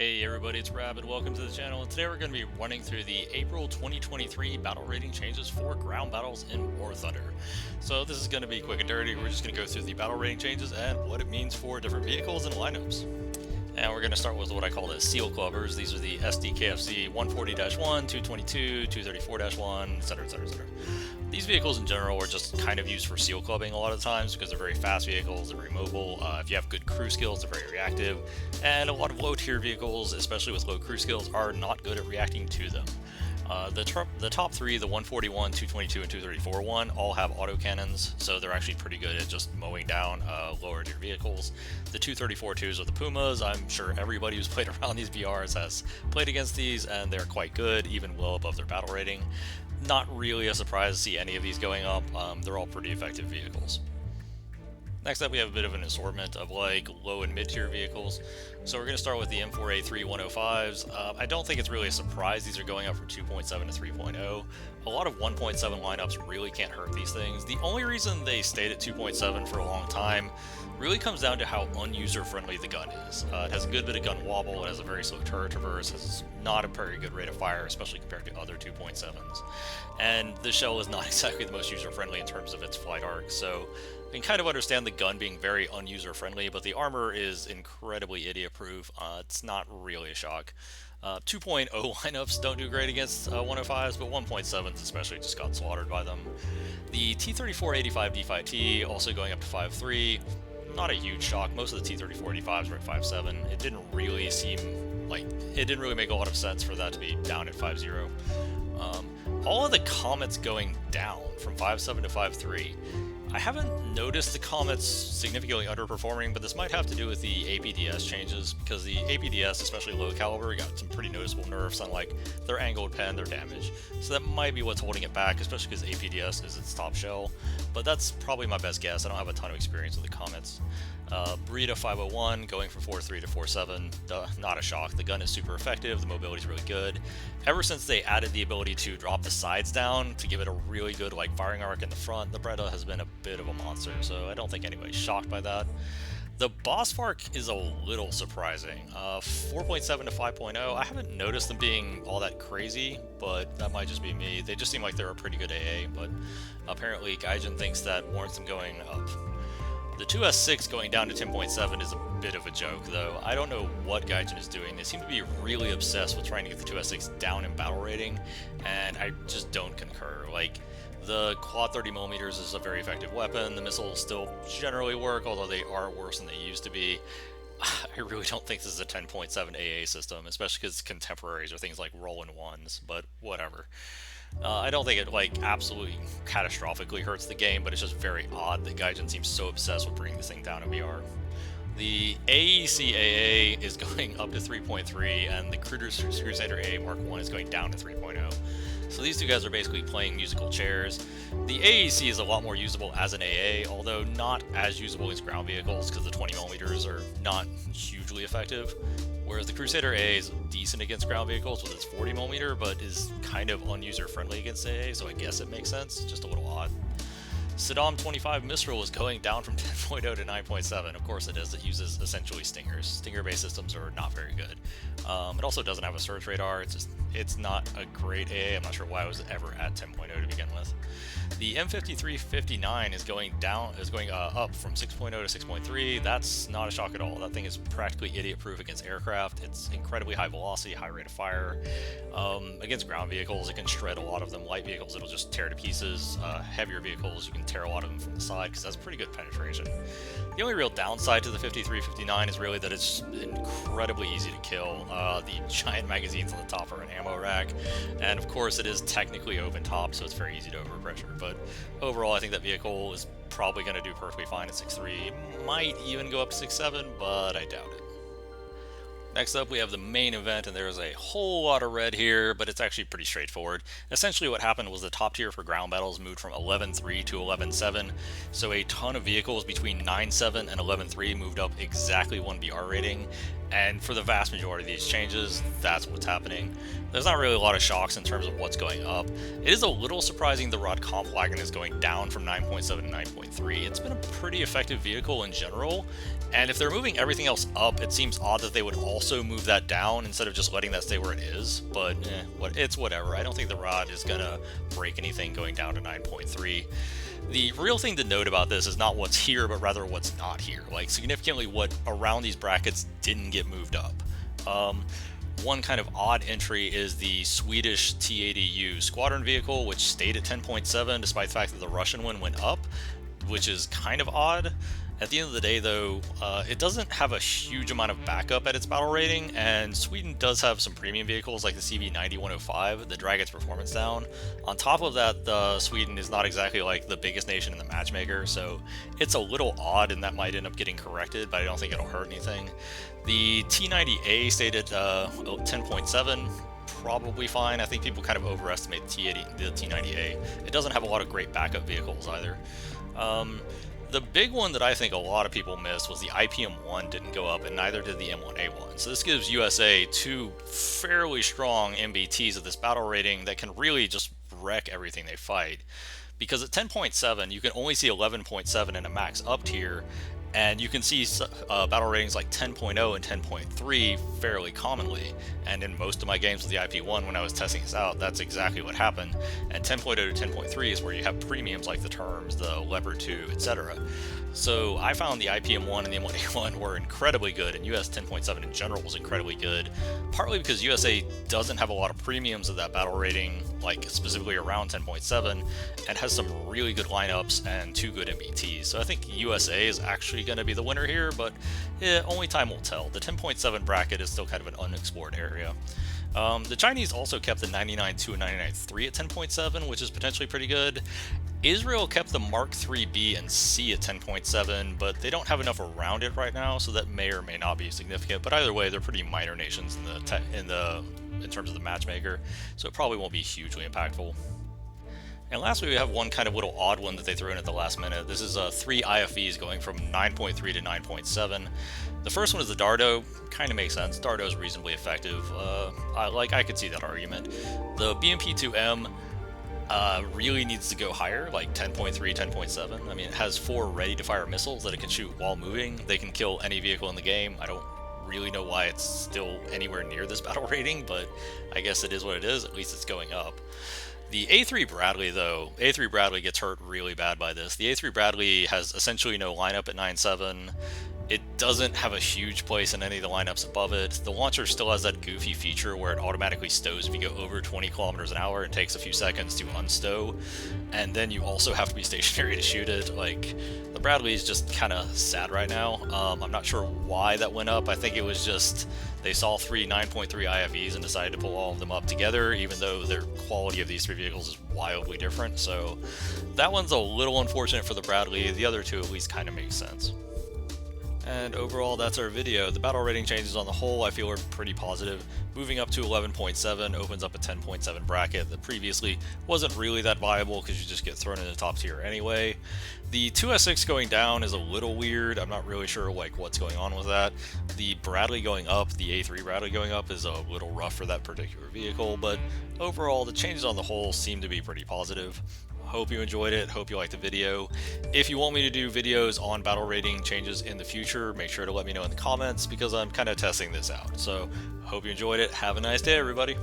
Hey everybody, it's Rabbit. Welcome to the channel. And today we're going to be running through the April 2023 battle rating changes for ground battles in War Thunder. So this is going to be quick and dirty. We're just going to go through the battle rating changes and what it means for different vehicles and lineups. And we're going to start with what I call the seal clubbers. These are the SDKFC 140-1, 222, 234-1, etc, etc, etc. These vehicles in general are just kind of used for seal clubbing a lot of times because they're very fast vehicles, they're very mobile. If you have good crew skills, they're very reactive. And a lot of low tier vehicles, especially with low crew skills, are not good at reacting to them. The top three, the 141, 222, and 234 one, all have autocannons, so they're actually pretty good at just mowing down lower tier vehicles. The 234-2s are the Pumas. I'm sure everybody who's played around these BRs has played against these, and they're quite good, even well above their battle rating. Not really a surprise to see any of these going up. They're all pretty effective vehicles. Next up, we have a bit of an assortment of like low and mid tier vehicles. So we're going to start with the M4A3 105s. I don't think it's really a surprise these are going up from 2.7 to 3.0. A lot of 1.7 lineups really can't hurt these things. The only reason they stayed at 2.7 for a long time really comes down to how unuser friendly the gun is. It has a good bit of gun wobble, it has a very slow turret traverse, has not a very good rate of fire, especially compared to other 2.7s. And the shell is not exactly the most user friendly in terms of its flight arc, so I can kind of understand the gun being very unuser friendly, but the armor is incredibly idiot proof. It's not really a shock. 2.0 lineups don't do great against 105s, but 1.7s especially just got slaughtered by them. The T-34-85 D5T also going up to 5.3. Not a huge shock. Most of the T-34-85s were at 5.7. It didn't really make a lot of sense for that to be down at 5.0. All of the Comets going down from 5.7 to 5.3. I haven't noticed the Comets significantly underperforming, but this might have to do with the APDS changes, because the APDS, especially low caliber, got some pretty noticeable nerfs on like their angled pen, their damage. So that might be what's holding it back, especially because APDS is its top shell. But that's probably my best guess. I don't have a ton of experience with the Comets. Burita 501 going from 4.3 to 4.7, not a shock. The gun is super effective, the mobility is really good. Ever since they added the ability to drop the sides down to give it a really good like firing arc in the front, the Beretta has been a bit of a monster, so I don't think anybody's shocked by that. The Bosfark is a little surprising. 4.7 to 5.0, I haven't noticed them being all that crazy, but that might just be me. They just seem like they're a pretty good AA, but apparently Gaijin thinks that warrants them going up. The 2S6 going down to 10.7 is a bit of a joke, though. I don't know what Gaijin is doing. They seem to be really obsessed with trying to get the 2S6 down in battle rating, and I just don't concur. Like, the quad 30mm is a very effective weapon. The missiles still generally work, although they are worse than they used to be. I really don't think this is a 10.7 AA system, especially because contemporaries are things like roll-in ones, but whatever. I don't think it like absolutely catastrophically hurts the game, but it's just very odd that Gaijin seems so obsessed with bringing this thing down in VR. The AEC AA is going up to 3.3, and the Crusader AA Mark 1 is going down to 3.0. So these two guys are basically playing musical chairs. The AEC is a lot more usable as an AA, although not as usable as ground vehicles because the 20mm are not hugely effective. Whereas the Crusader AA is decent against ground vehicles with its 40mm, but is kind of unuser friendly against AA, so I guess it makes sense, just a little odd. Saddam 25 Mistral is going down from 10.0 to 9.7. Of course it is. It uses essentially Stingers. Stinger-based systems are not very good. It also doesn't have a search radar. It's not a great AA. I'm not sure why it was ever at 10.0 to begin with. The M53-59 is going up from 6.0 to 6.3. That's not a shock at all. That thing is practically idiot-proof against aircraft. It's incredibly high velocity, high rate of fire. Against ground vehicles, it can shred a lot of them. Light vehicles, it'll just tear to pieces. Heavier vehicles, you can tear a lot of them from the side because that's pretty good penetration. The only real downside to the 53-59 is really that it's incredibly easy to kill. The giant magazines on the top are an ammo rack, and of course it is technically open top, so it's very easy to overpressure. But overall, I think that vehicle is probably going to do perfectly fine at 6.3. Might even go up to 6.7, but I doubt it. Next up, we have the main event, and there's a whole lot of red here, but it's actually pretty straightforward. Essentially what happened was the top tier for ground battles moved from 11.3 to 11.7, so a ton of vehicles between 9.7 and 11.3 moved up exactly one BR rating, And for the vast majority of these changes, that's what's happening. There's not really a lot of shocks in terms of what's going up. It is a little surprising the rod comp wagon is going down from 9.7 to 9.3. It's been a pretty effective vehicle in general, and if they're moving everything else up, it seems odd that they would also move that down instead of just letting that stay where it is, but it's whatever. I don't think the rod is gonna break anything going down to 9.3. The real thing to note about this is not what's here, but rather what's not here. Like, significantly what around these brackets didn't get moved up. One kind of odd entry is the Swedish T-80U squadron vehicle, which stayed at 10.7 despite the fact that the Russian one went up, which is kind of odd. At the end of the day, though, it doesn't have a huge amount of backup at its battle rating, and Sweden does have some premium vehicles like the CV90-105 that drag its performance down. On top of that, Sweden is not exactly like the biggest nation in the matchmaker, so it's a little odd, and that might end up getting corrected, but I don't think it'll hurt anything. The T90A stayed at 10.7. Probably fine. I think people kind of overestimate the T90A. It doesn't have a lot of great backup vehicles either. The big one that I think a lot of people missed was the IPM-1 didn't go up, and neither did the M1A1. So this gives USA two fairly strong MBTs at this battle rating that can really just wreck everything they fight. Because at 10.7, you can only see 11.7 in a max up tier, and you can see battle ratings like 10.0 and 10.3 fairly commonly. And in most of my games with the IP1, when I was testing this out, that's exactly what happened. And 10.0 to 10.3 is where you have premiums like the Terms, the Leopard 2, etc. So I found the IPM1 and the M1A1 were incredibly good, and US 10.7 in general was incredibly good, partly because USA doesn't have a lot of premiums at that battle rating, like specifically around 10.7, and has some really good lineups and two good MBTs. So I think USA is actually going to be the winner here, but only time will tell. The 10.7 bracket is still kind of an unexplored area. The Chinese also kept the 99.2 and 99.3 at 10.7, which is potentially pretty good. Israel kept the Mark III B and C at 10.7, but they don't have enough around it right now, so that may or may not be significant. But either way, they're pretty minor nations in terms of the matchmaker, so it probably won't be hugely impactful. And lastly, we have one kind of little odd one that they threw in at the last minute. This is 3 IFEs going from 9.3 to 9.7. The first one is the Dardo. Kind of makes sense. Dardo is reasonably effective. I could see that argument. The BMP-2M really needs to go higher, like 10.3, 10.7. I mean, it has 4 ready-to-fire missiles that it can shoot while moving. They can kill any vehicle in the game. I don't really know why it's still anywhere near this battle rating, but I guess it is what it is. At least it's going up. The A3 Bradley, though, A3 Bradley gets hurt really bad by this. The A3 Bradley has essentially no lineup at 9.7. It doesn't have a huge place in any of the lineups above it. The launcher still has that goofy feature where it automatically stows if you go over 20 kilometers an hour. It takes a few seconds to unstow, and then you also have to be stationary to shoot it. Like, the Bradley is just kind of sad right now. I'm not sure why that went up. I think it was just they saw 3 9.3 IFEs and decided to pull all of them up together, even though their quality of these 3 vehicles is wildly different. So that one's a little unfortunate for the Bradley. The other 2 at least kind of make sense. And overall, that's our video. The battle rating changes on the whole I feel are pretty positive. Moving up to 11.7 opens up a 10.7 bracket that previously wasn't really that viable because you just get thrown in the top tier anyway. The 2S6 going down is a little weird. I'm not really sure what's going on with that. The Bradley going up, the A3 Bradley going up, is a little rough for that particular vehicle, but overall the changes on the whole seem to be pretty positive. Hope you enjoyed it. Hope you liked the video. If you want me to do videos on battle rating changes in the future, make sure to let me know in the comments because I'm kind of testing this out. So hope you enjoyed it. Have a nice day, everybody.